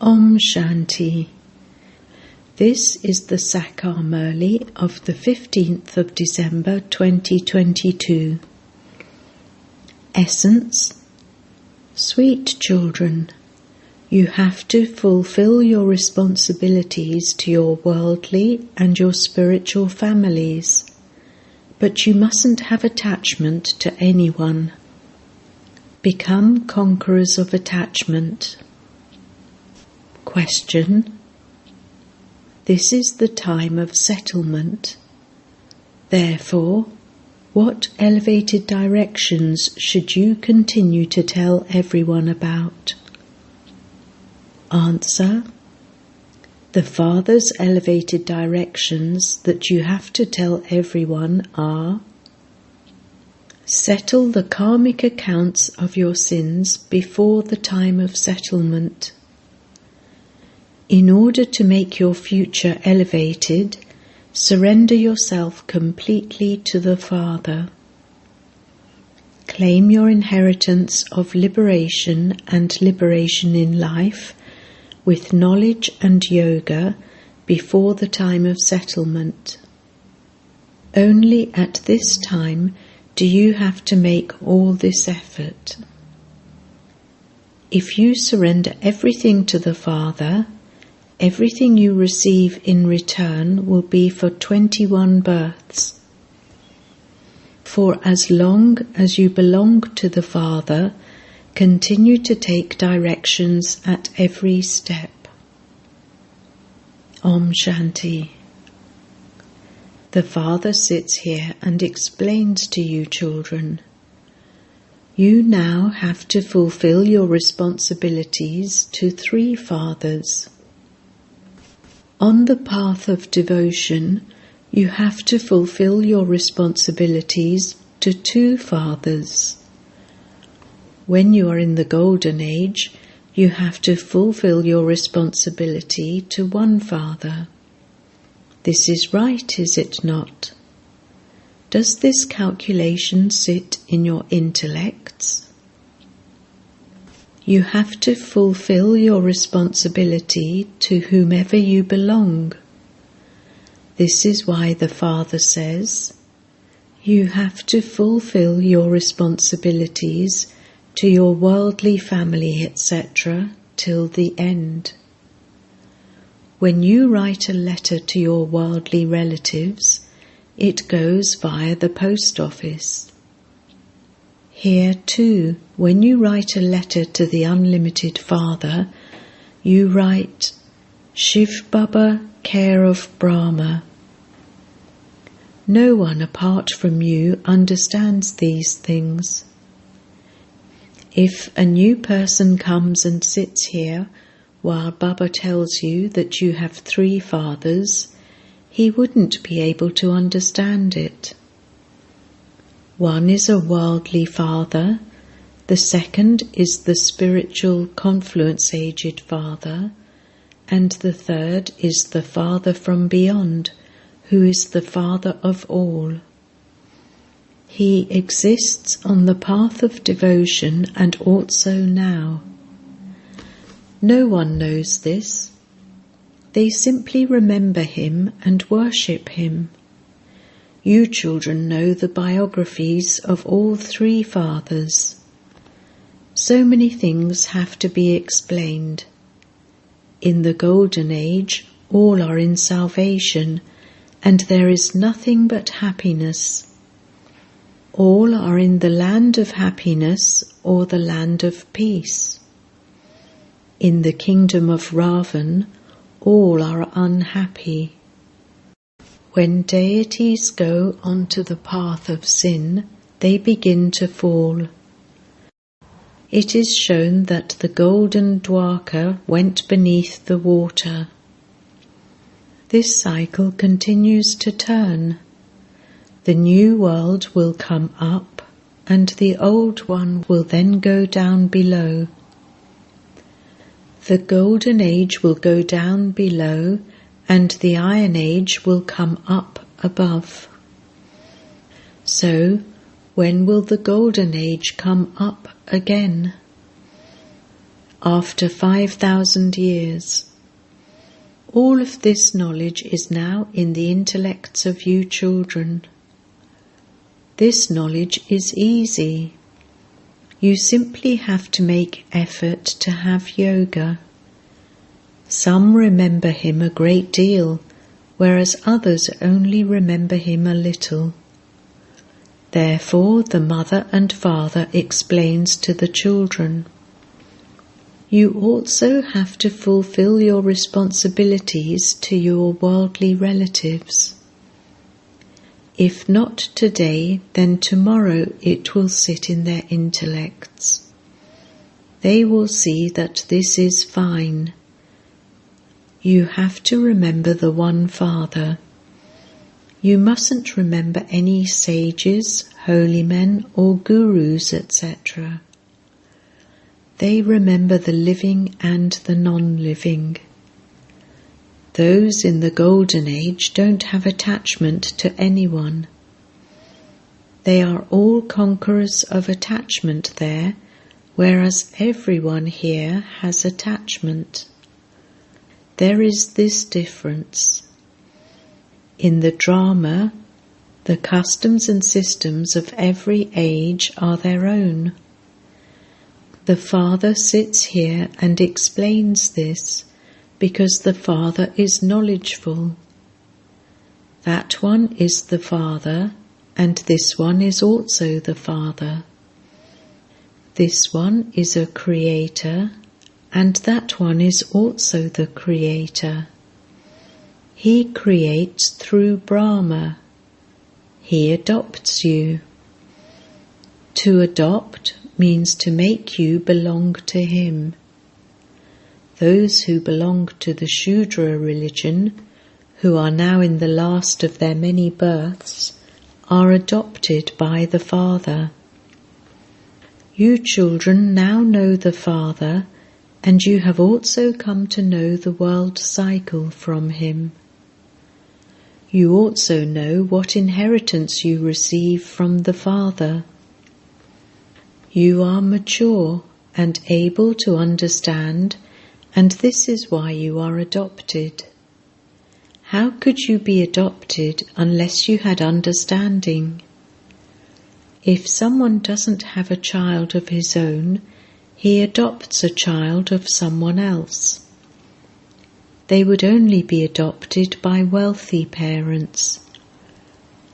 Om Shanti. This is the Sakar Murli of the 15th of December 2022. Essence. Sweet children, you have to fulfill your responsibilities to your worldly and your spiritual families, but you mustn't have attachment to anyone. Become conquerors of attachment. Question. This is the time of settlement. Therefore, what elevated directions should you continue to tell everyone about? Answer. The Father's elevated directions that you have to tell everyone are: settle the karmic accounts of your sins before the time of settlement. In order to make your future elevated, surrender yourself completely to the Father. Claim your inheritance of liberation and liberation in life with knowledge and yoga before the time of settlement. Only at this time do you have to make all this effort. If you surrender everything to the Father, everything you receive in return will be for 21 births. For as long as you belong to the Father, continue to take directions at every step. Om Shanti. The Father sits here and explains to you, children. You now have to fulfill your responsibilities to 3 fathers. On the path of devotion, you have to fulfill your responsibilities to 2 fathers. When you are in the Golden Age, you have to fulfill your responsibility to 1 father. This is right, is it not? Does this calculation sit in your intellects? You have to fulfill your responsibility to whomever you belong. This is why the Father says, you have to fulfill your responsibilities to your worldly family, etc., till the end. When you write a letter to your worldly relatives, it goes via the post office. Here too, when you write a letter to the Unlimited Father, you write, Shiv Baba, care of Brahma. No one apart from you understands these things. If a new person comes and sits here while Baba tells you that you have 3 fathers, he wouldn't be able to understand it. One is a worldly father, the second is the spiritual confluence-aged father, and the third is the Father from beyond, who is the Father of all. He exists on the path of devotion and also now. No one knows this. They simply remember him and worship him. You children know the biographies of all 3 fathers. So many things have to be explained. In the Golden Age, all are in salvation, and there is nothing but happiness. All are in the land of happiness or the land of peace. In the kingdom of Ravan, all are unhappy. When deities go onto the path of sin, they begin to fall. It is shown that the golden Dwarka went beneath the water. This cycle continues to turn. The new world will come up, and the old one will then go down below. The Golden Age will go down below, and the Iron Age will come up above. So, when will the Golden Age come up again? after 5,000 years. All of this knowledge is now in the intellects of you children. This knowledge is easy. You simply have to make effort to have yoga. Some remember him a great deal, whereas others only remember him a little. Therefore, the mother and father explains to the children. You also have to fulfill your responsibilities to your worldly relatives. If not today, then tomorrow it will sit in their intellects. They will see that this is fine. You have to remember the one Father. You mustn't remember any sages, holy men, or gurus, etc. They remember the living and the non-living. Those in the Golden Age don't have attachment to anyone. They are all conquerors of attachment there, whereas everyone here has attachment. There is this difference. In the drama, the customs and systems of every age are their own. The Father sits here and explains this because the Father is knowledgeful. That one is the Father, and this one is also the Father. This one is a creator, and that one is also the creator. He creates through Brahma. He adopts you. To adopt means to make you belong to him. Those who belong to the Shudra religion, who are now in the last of their many births, are adopted by the Father. You children now know the Father, and you have also come to know the world cycle from him. You also know what inheritance you receive from the Father. You are mature and able to understand, and this is why you are adopted. How could you be adopted unless you had understanding? If someone doesn't have a child of his own, he adopts a child of someone else. They would only be adopted by wealthy parents.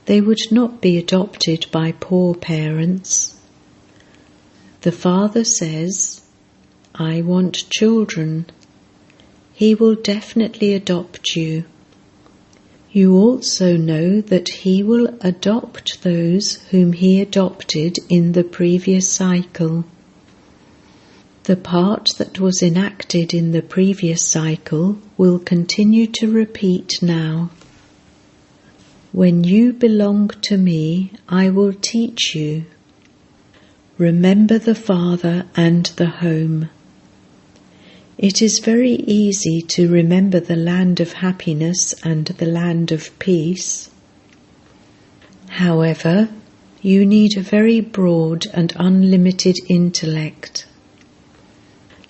They would not be adopted by poor parents. The Father says, I want children. He will definitely adopt you. You also know that he will adopt those whom he adopted in the previous cycle. The part that was enacted in the previous cycle will continue to repeat now. When you belong to me, I will teach you. Remember the Father and the home. It is very easy to remember the land of happiness and the land of peace. However, you need a very broad and unlimited intellect.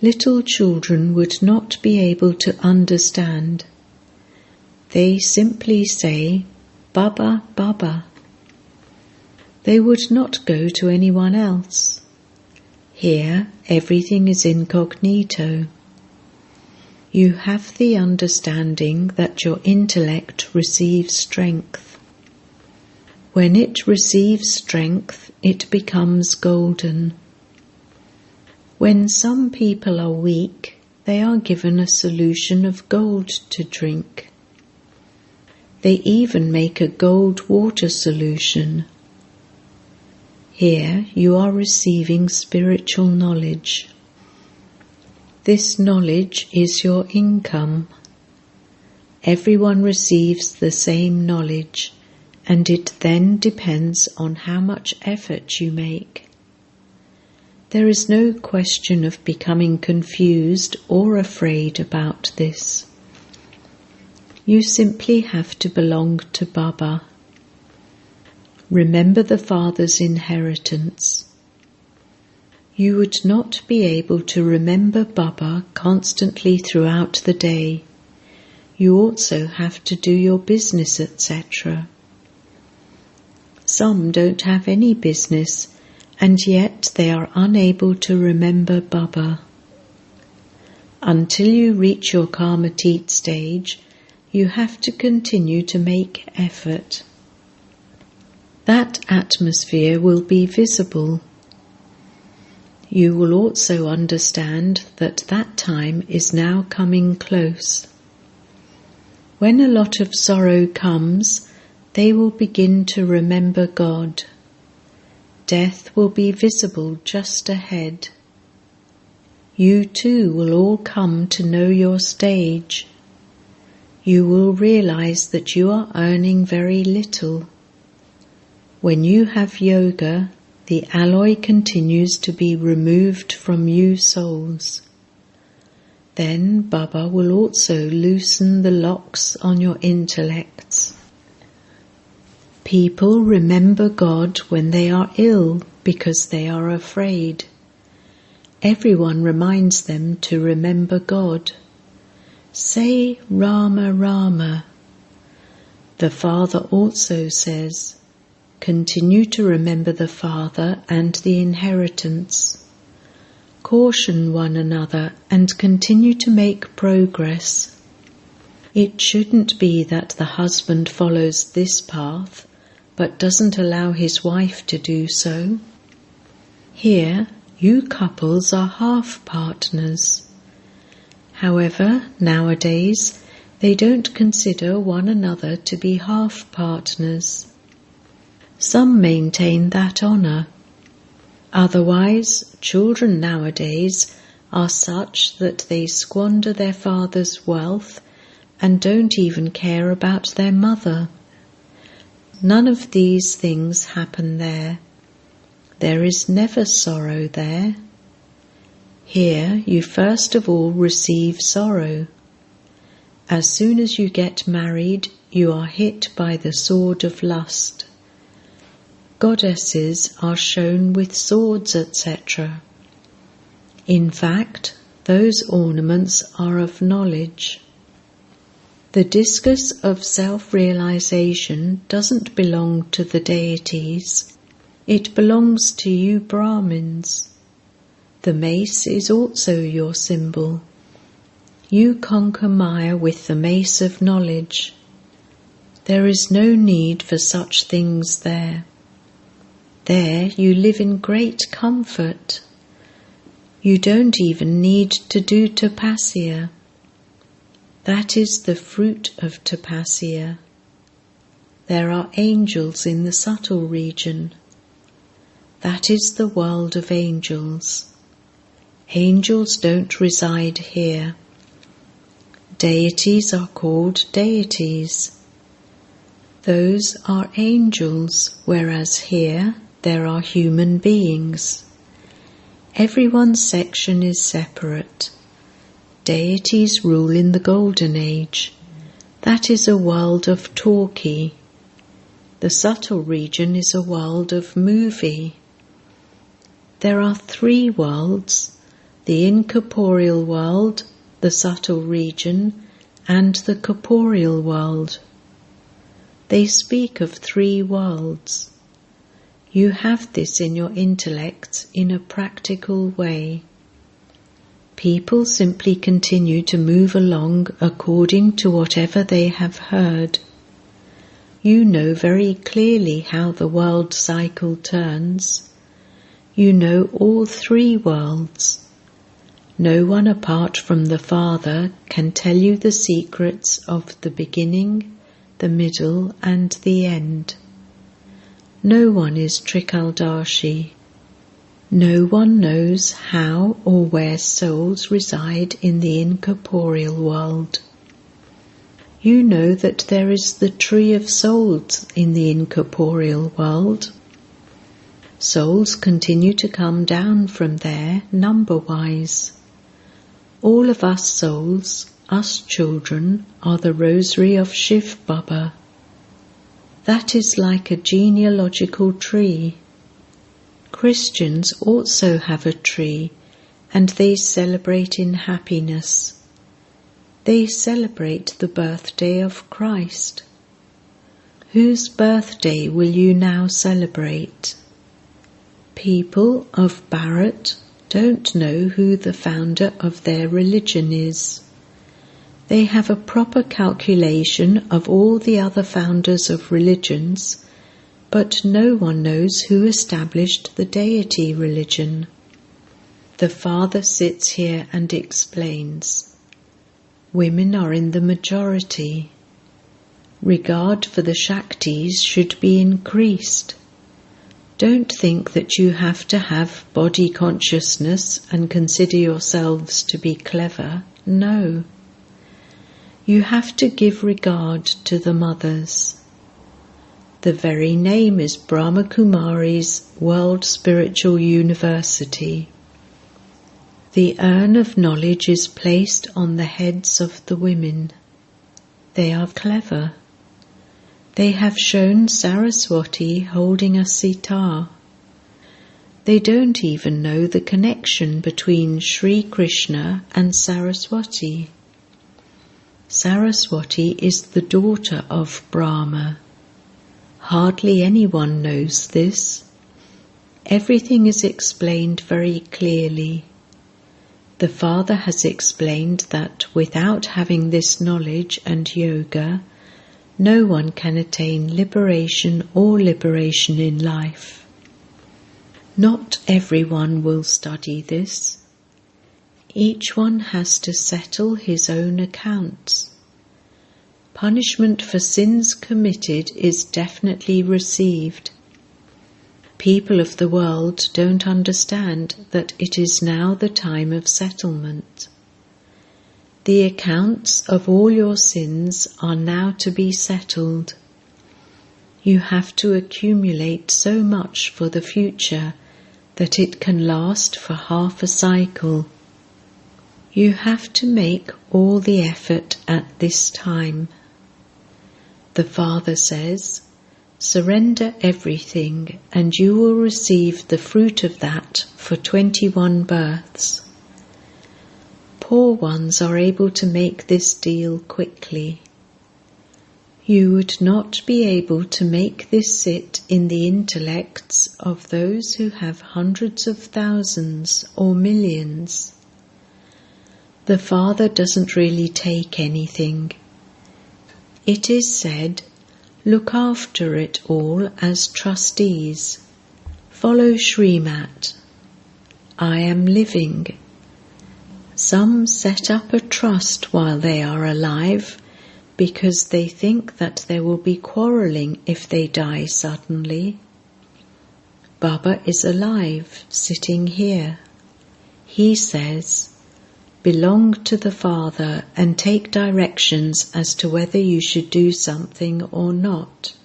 Little children would not be able to understand. They simply say, Baba, Baba. They would not go to anyone else. Here, everything is incognito. You have the understanding that your intellect receives strength. When it receives strength, it becomes golden. When some people are weak, they are given a solution of gold to drink. They even make a gold water solution. Here you are receiving spiritual knowledge. This knowledge is your income. Everyone receives the same knowledge, and it then depends on how much effort you make. There is no question of becoming confused or afraid about this. You simply have to belong to Baba. Remember the Father's inheritance. You would not be able to remember Baba constantly throughout the day. You also have to do your business, etc. Some don't have any business, and yet they are unable to remember Baba. Until you reach your Karmatit stage, you have to continue to make effort. That atmosphere will be visible. You will also understand that that time is now coming close. When a lot of sorrow comes, they will begin to remember God. Death will be visible just ahead. You too will all come to know your stage. You will realize that you are earning very little. When you have yoga, the alloy continues to be removed from you souls. Then Baba will also loosen the locks on your intellects. People remember God when they are ill because they are afraid. Everyone reminds them to remember God. Say Rama Rama. The Father also says, continue to remember the Father and the inheritance. Caution one another and continue to make progress. It shouldn't be that the husband follows this path but doesn't allow his wife to do so. Here, you couples are half partners. However, nowadays, they don't consider one another to be half partners. Some maintain that honour. Otherwise, children nowadays are such that they squander their father's wealth and don't even care about their mother. None of these things happen there. There is never sorrow there. Here you first of all receive sorrow. As soon as you get married, you are hit by the sword of lust. Goddesses are shown with swords, etc. In fact, those ornaments are of knowledge. The discus of self-realization doesn't belong to the deities. It belongs to you Brahmins. The mace is also your symbol. You conquer Maya with the mace of knowledge. There is no need for such things there. There you live in great comfort. You don't even need to do tapasya. That is the fruit of tapasya. There are angels in the subtle region. That is the world of angels. Angels don't reside here. Deities are called deities. Those are angels, whereas here there are human beings. Everyone's section is separate. Deities rule in the Golden Age. That is a world of talkie. The subtle region is a world of movie. There are 3 worlds: the incorporeal world, the subtle region, and the corporeal world. They speak of 3 worlds. You have this in your intellect in a practical way. People simply continue to move along according to whatever they have heard. You know very clearly how the world cycle turns. You know all 3 worlds. No one apart from the Father can tell you the secrets of the beginning, the middle, and the end. No one is Trikaldarshi. No one knows how or where souls reside in the incorporeal world. You know that there is the tree of souls in the incorporeal world. Souls continue to come down from there number-wise. All of us souls, us children, are the rosary of Shiv Baba. That is like a genealogical tree. Christians also have a tree, and they celebrate in happiness. They celebrate the birthday of Christ. Whose birthday will you now celebrate? People of Bharat don't know who the founder of their religion is. They have a proper calculation of all the other founders of religions, but no one knows who established the deity religion. The Father sits here and explains. Women are in the majority. Regard for the Shaktis should be increased. Don't think that you have to have body consciousness and consider yourselves to be clever. No. You have to give regard to the mothers. The very name is Brahma Kumaris World Spiritual University. The urn of knowledge is placed on the heads of the women. They are clever. They have shown Saraswati holding a sitar. They don't even know the connection between Sri Krishna and Saraswati. Saraswati is the daughter of Brahma. Hardly anyone knows this. Everything is explained very clearly. The Father has explained that without having this knowledge and yoga, no one can attain liberation or liberation in life. Not everyone will study this. Each one has to settle his own accounts. Punishment for sins committed is definitely received. People of the world don't understand that it is now the time of settlement. The accounts of all your sins are now to be settled. You have to accumulate so much for the future that it can last for half a cycle. You have to make all the effort at this time. The Father says, surrender everything and you will receive the fruit of that for 21 births. Poor ones are able to make this deal quickly. You would not be able to make this sit in the intellects of those who have hundreds of thousands or millions. The Father doesn't really take anything. It is said, look after it all as trustees. Follow Srimat. I am living. Some set up a trust while they are alive because they think that there will be quarrelling if they die suddenly. Baba is alive, sitting here. He says, belong to the Father and take directions as to whether you should do something or not.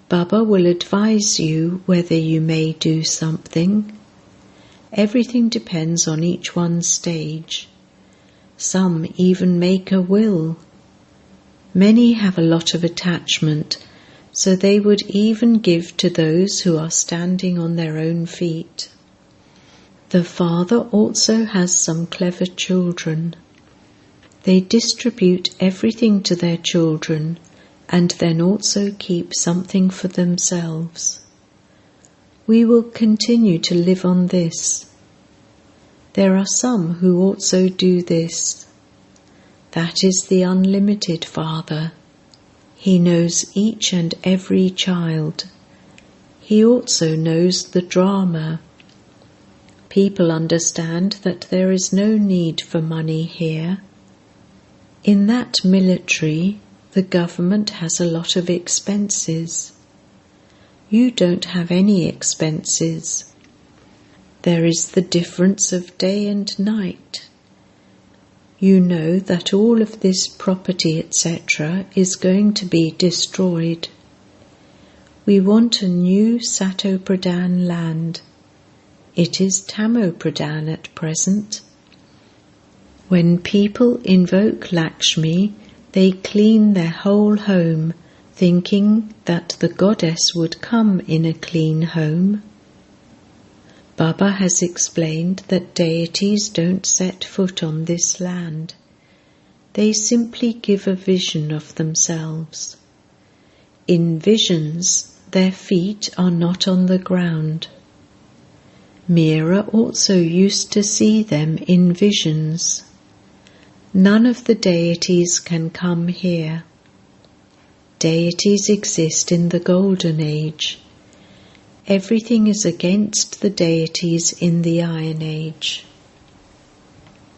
Baba will advise you whether you may do something. Everything depends on each one's stage. Some even make a will. Many have a lot of attachment, so they would even give to those who are standing on their own feet. The Father also has some clever children. They distribute everything to their children and then also keep something for themselves. We will continue to live on this. There are some who also do this. That is the unlimited Father. He knows each and every child. He also knows the drama. People understand that there is no need for money here. In that military, the government has a lot of expenses. You don't have any expenses. There is the difference of day and night. You know that all of this property, etc., is going to be destroyed. We want a new Sato Pradhan land. It is Tamo Pradhan at present. When people invoke Lakshmi, they clean their whole home, thinking that the goddess would come in a clean home. Baba has explained that deities don't set foot on this land. They simply give a vision of themselves. In visions, their feet are not on the ground. Mira also used to see them in visions. None of the deities can come here. Deities exist in the Golden Age. Everything is against the deities in the Iron Age.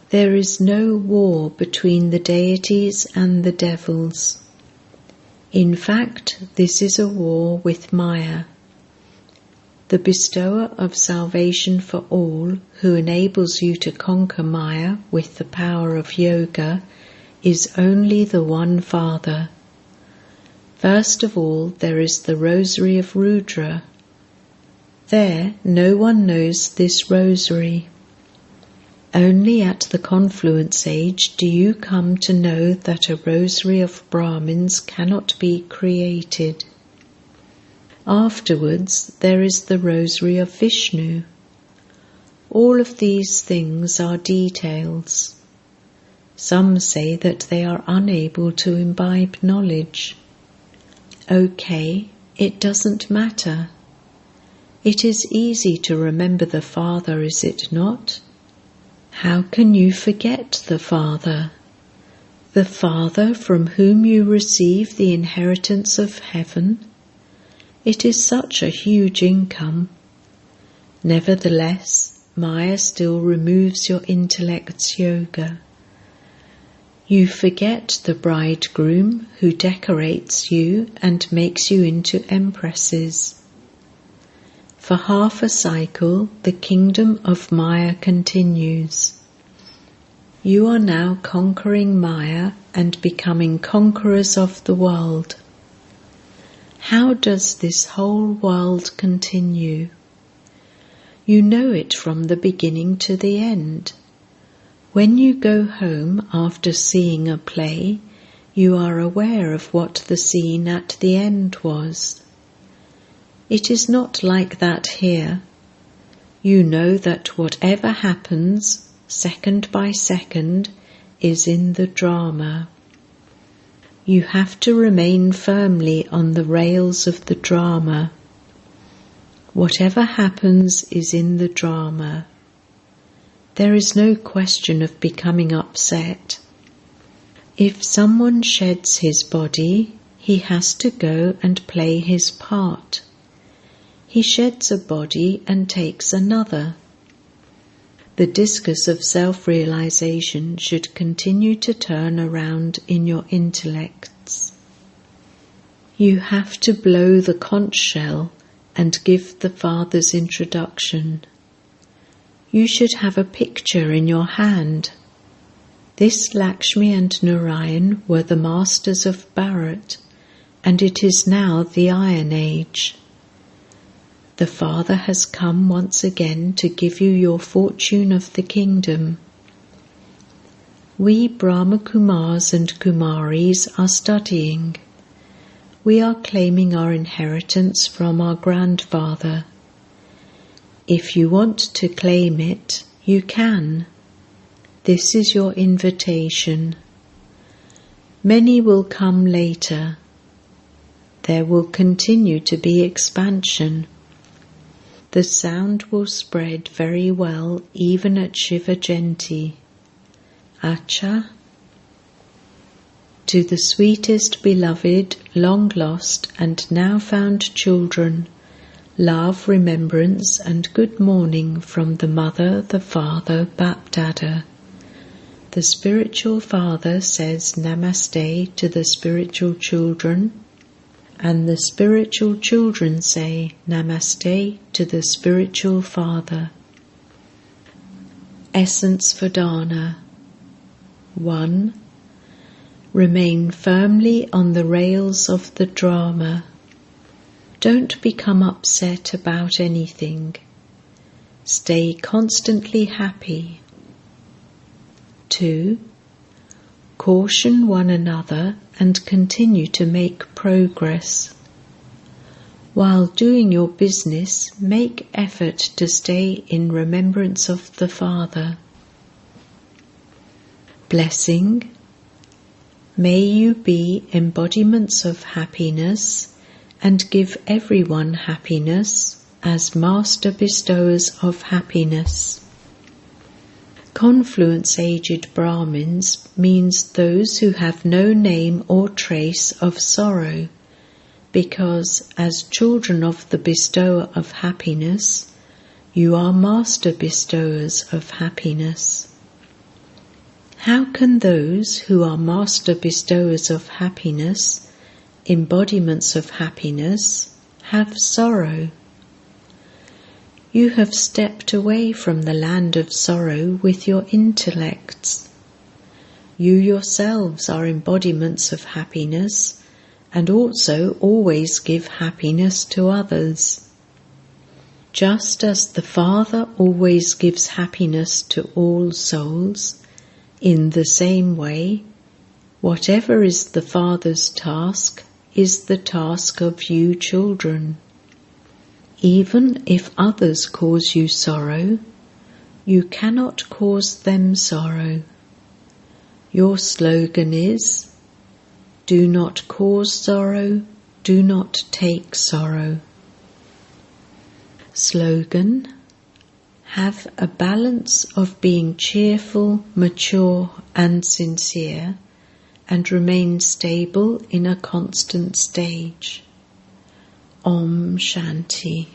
There is no war between the deities and the devils. In fact, this is a war with Maya. The bestower of salvation for all, who enables you to conquer Maya with the power of yoga, is only the one Father. First of all, there is the Rosary of Rudra. There, no one knows this rosary. Only at the confluence age do you come to know that a rosary of Brahmins cannot be created. Afterwards, there is the rosary of Vishnu. All of these things are details. Some say that they are unable to imbibe knowledge. Okay, it doesn't matter. It is easy to remember the Father, is it not? How can you forget the Father? The Father from whom you receive the inheritance of heaven? It is such a huge income. Nevertheless, Maya still removes your intellect's yoga. You forget the bridegroom who decorates you and makes you into empresses. For half a cycle, the kingdom of Maya continues. You are now conquering Maya and becoming conquerors of the world. How does this whole world continue? You know it from the beginning to the end. When you go home after seeing a play, you are aware of what the scene at the end was. It is not like that here. You know that whatever happens, second by second, is in the drama. You have to remain firmly on the rails of the drama. Whatever happens is in the drama. There is no question of becoming upset. If someone sheds his body, he has to go and play his part. He sheds a body and takes another. The discus of self-realization should continue to turn around in your intellects. You have to blow the conch shell and give the Father's introduction. You should have a picture in your hand. This Lakshmi and Narayan were the masters of Bharat, and it is now the Iron Age. The Father has come once again to give you your fortune of the kingdom. We Brahma Kumars and Kumaris are studying. We are claiming our inheritance from our grandfather. If you want to claim it, you can. This is your invitation. Many will come later. There will continue to be expansion. The sound will spread very well even at Shiva Jayanti. Acha. To the sweetest beloved, long lost and now found children, love, remembrance and good morning from the Mother, the Father, Bap-Dada. The spiritual father says Namaste to the spiritual children, and the spiritual children say Namaste to the spiritual father. Essence for Dana. 1. Remain firmly on the rails of the drama. Don't become upset about anything. Stay constantly happy. 2. Caution one another and continue to make progress. While doing your business, make effort to stay in remembrance of the Father. Blessing. May you be embodiments of happiness and give everyone happiness as Master Bestowers of happiness. Confluence Aged Brahmins means those who have no name or trace of sorrow, because as children of the Bestower of happiness, you are Master Bestowers of happiness. How can those who are Master Bestowers of happiness, embodiments of happiness, have sorrow? You have stepped away from the land of sorrow with your intellects. You yourselves are embodiments of happiness and also always give happiness to others. Just as the Father always gives happiness to all souls, in the same way, whatever is the Father's task is the task of you children. Even if others cause you sorrow, you cannot cause them sorrow. Your slogan is, do not cause sorrow, do not take sorrow. Slogan: have a balance of being cheerful, mature and sincere, and remain stable in a constant stage. Om Shanti.